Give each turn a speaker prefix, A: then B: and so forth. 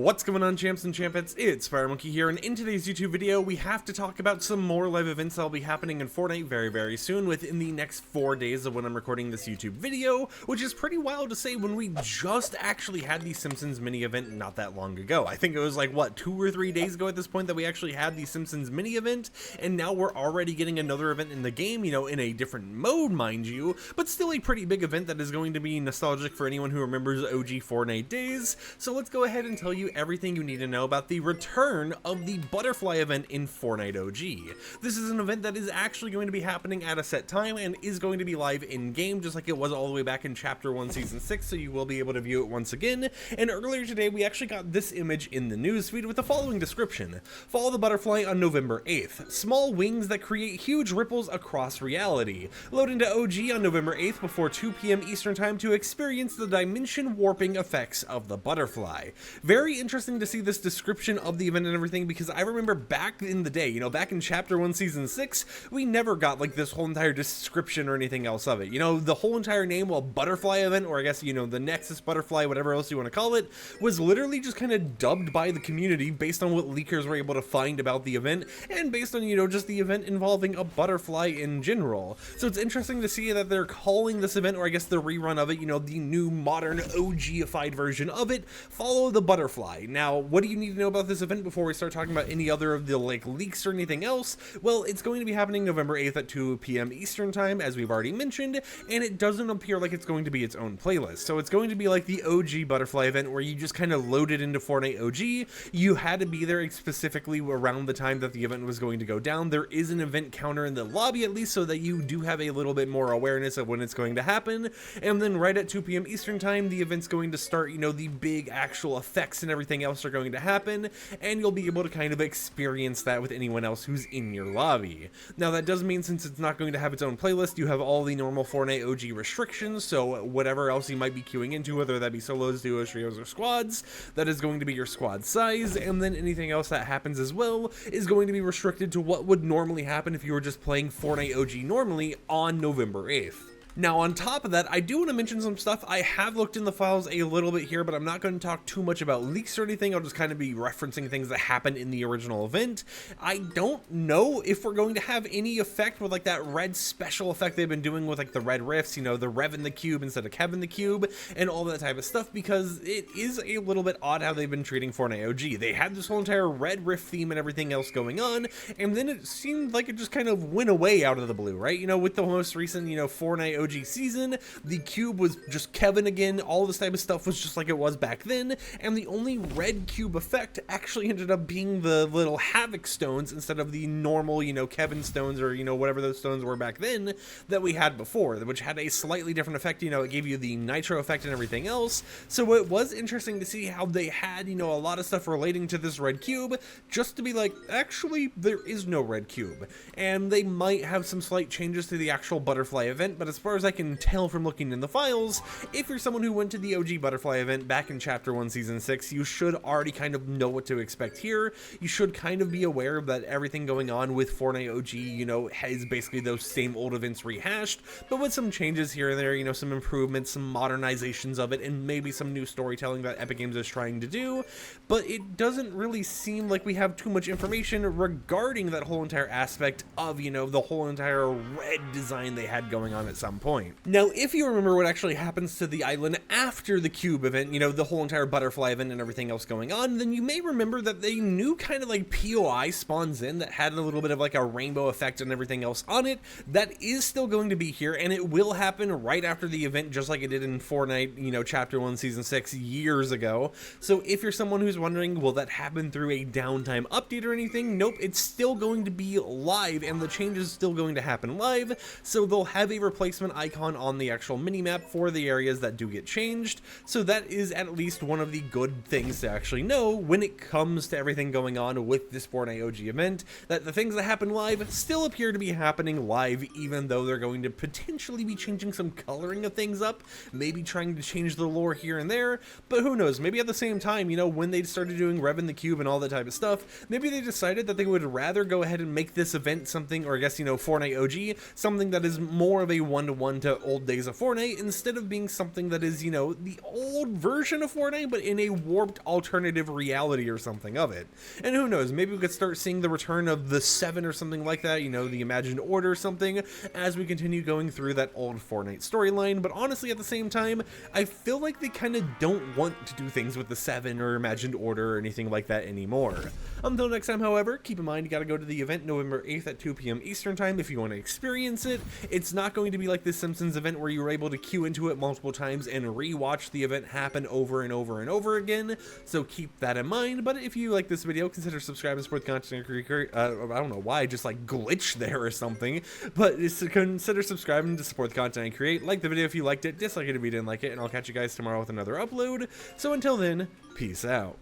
A: What's going on, champs and champettes? It's FireMonkey here, and in today's YouTube video, we have to talk about some more live events that'll be happening in Fortnite very soon, within the next 4 days of when I'm recording this YouTube video, which is pretty wild to say when we just actually had the Simpsons mini event not that long ago. I think it was like, what, 2 or 3 days ago at this point that we actually had the Simpsons mini event, and now we're already getting another event in the game, you know, in a different mode, mind you, but still a pretty big event that is going to be nostalgic for anyone who remembers OG Fortnite days. So let's go ahead and tell you everything you need to know about the return of the butterfly event in Fortnite OG. This is an event that is actually going to be happening at a set time and is going to be live in game, just like it was all the way back in Chapter 1 Season 6, so you will be able to view it once again. And earlier today, we actually got this image in the newsfeed with the following description: follow the butterfly on November 8th. Small wings that create huge ripples across reality. Load into OG on November 8th before 2 p.m. Eastern Time to experience the dimension warping effects of the butterfly. Very interesting to see this description of the event and everything, because I remember back in the day, you know, back in Chapter 1 Season 6, we never got like this whole entire description or anything else of it. You know, the whole entire name, well, butterfly event, or I guess, you know, the Nexus butterfly, whatever else you want to call it, was literally just kind of dubbed by the community based on what leakers were able to find about the event, and based on, you know, just the event involving a butterfly in general. So it's interesting to see that they're calling this event, or I guess the rerun of it, you know, the new modern OG-ified version of it, Follow the Butterfly. Now, what do you need to know about this event before we start talking about any other of the like leaks or anything else? Well, it's going to be happening November 8th at 2 p.m. Eastern Time, as we've already mentioned, and it doesn't appear like it's going to be its own playlist. So it's going to be like the OG Butterfly event, where you just kind of loaded into Fortnite OG. You had to be there specifically around the time that the event was going to go down. There is an event counter in the lobby, at least, so that you do have a little bit more awareness of when it's going to happen. And then right at 2 p.m. Eastern Time, the event's going to start. You know, the big actual effects and everything else are going to happen, and you'll be able to kind of experience that with anyone else who's in your lobby. Now, that does mean, since it's not going to have its own playlist, you have all the normal Fortnite OG restrictions, so whatever else you might be queuing into, whether that be solos, duos, trios, or squads, that is going to be your squad size, and then anything else that happens as well is going to be restricted to what would normally happen if you were just playing Fortnite OG normally on November 8th. Now, on top of that, I do want to mention some stuff. I have looked in the files a little bit here, but I'm not going to talk too much about leaks or anything. I'll just kind of be referencing things that happened in the original event. I don't know if we're going to have any effect with like that red special effect they've been doing with like the red rifts, you know, the Rev in the cube instead of Kevin the cube, and all that type of stuff, because it is a little bit odd how they've been treating Fortnite OG. They had this whole entire red rift theme and everything else going on, and then it seemed like it just kind of went away out of the blue, right? You know, with the most recent, you know, Fortnite OG season, the cube was just Kevin again. All this type of stuff was just like it was back then, and the only red cube effect actually ended up being the little Havoc stones instead of the normal, you know, Kevin stones, or, you know, whatever those stones were back then that we had before, which had a slightly different effect. You know, it gave you the nitro effect and everything else. So it was interesting to see how they had, you know, a lot of stuff relating to this red cube, just to be like, actually, there is no red cube. And they might have some slight changes to the actual butterfly event, but as far as I can tell from looking in the files, if you're someone who went to the OG butterfly event back in Chapter 1 Season 6, you should already kind of know what to expect here. You should kind of be aware that everything going on with Fortnite OG, you know, has basically those same old events rehashed, but with some changes here and there, you know, some improvements, some modernizations of it, and maybe some new storytelling that Epic Games is trying to do. But it doesn't really seem like we have too much information regarding that whole entire aspect of, you know, the whole entire red design they had going on at some point. Now, if you remember what actually happens to the island after the cube event, you know, the whole entire butterfly event and everything else going on, then you may remember that they new kind of like POI spawns in that had a little bit of like a rainbow effect and everything else on it. That is still going to be here, and it will happen right after the event, just like it did in Fortnite, you know, Chapter 1 Season 6 years ago. So if you're someone who's wondering, will that happen through a downtime update or anything? Nope, it's still going to be live, and the change is still going to happen live. So they'll have a replacement icon on the actual minimap for the areas that do get changed. So that is at least one of the good things to actually know when it comes to everything going on with this Fortnite OG event, that the things that happen live still appear to be happening live, even though they're going to potentially be changing some coloring of things up, maybe trying to change the lore here and there, but who knows, maybe at the same time, you know, when they started doing Rev in the Cube and all that type of stuff, maybe they decided that they would rather go ahead and make this event something, or I guess, you know, Fortnite OG, something that is more of a one-to-one one to old days of Fortnite instead of being something that is, you know, the old version of Fortnite, but in a warped alternative reality or something of it. And who knows, maybe we could start seeing the return of the 7 or something like that, you know, the Imagined Order or something, as we continue going through that old Fortnite storyline. But honestly, at the same time, I feel like they kind of don't want to do things with the 7 or Imagined Order or anything like that anymore. Until next time, however, keep in mind you gotta go to the event November 8th at 2 p.m. Eastern Time if you want to experience it. It's not going to be like this Simpsons event where you were able to queue into it multiple times and re-watch the event happen over and over and over again, so keep that in mind. But if you like this video, consider subscribing to support the content creator. I don't know why I just like glitched there or something, but just consider subscribing to support the content I create. Like the video if you liked it, dislike it if you didn't like it, and I'll catch you guys tomorrow with another upload. So until then, peace out.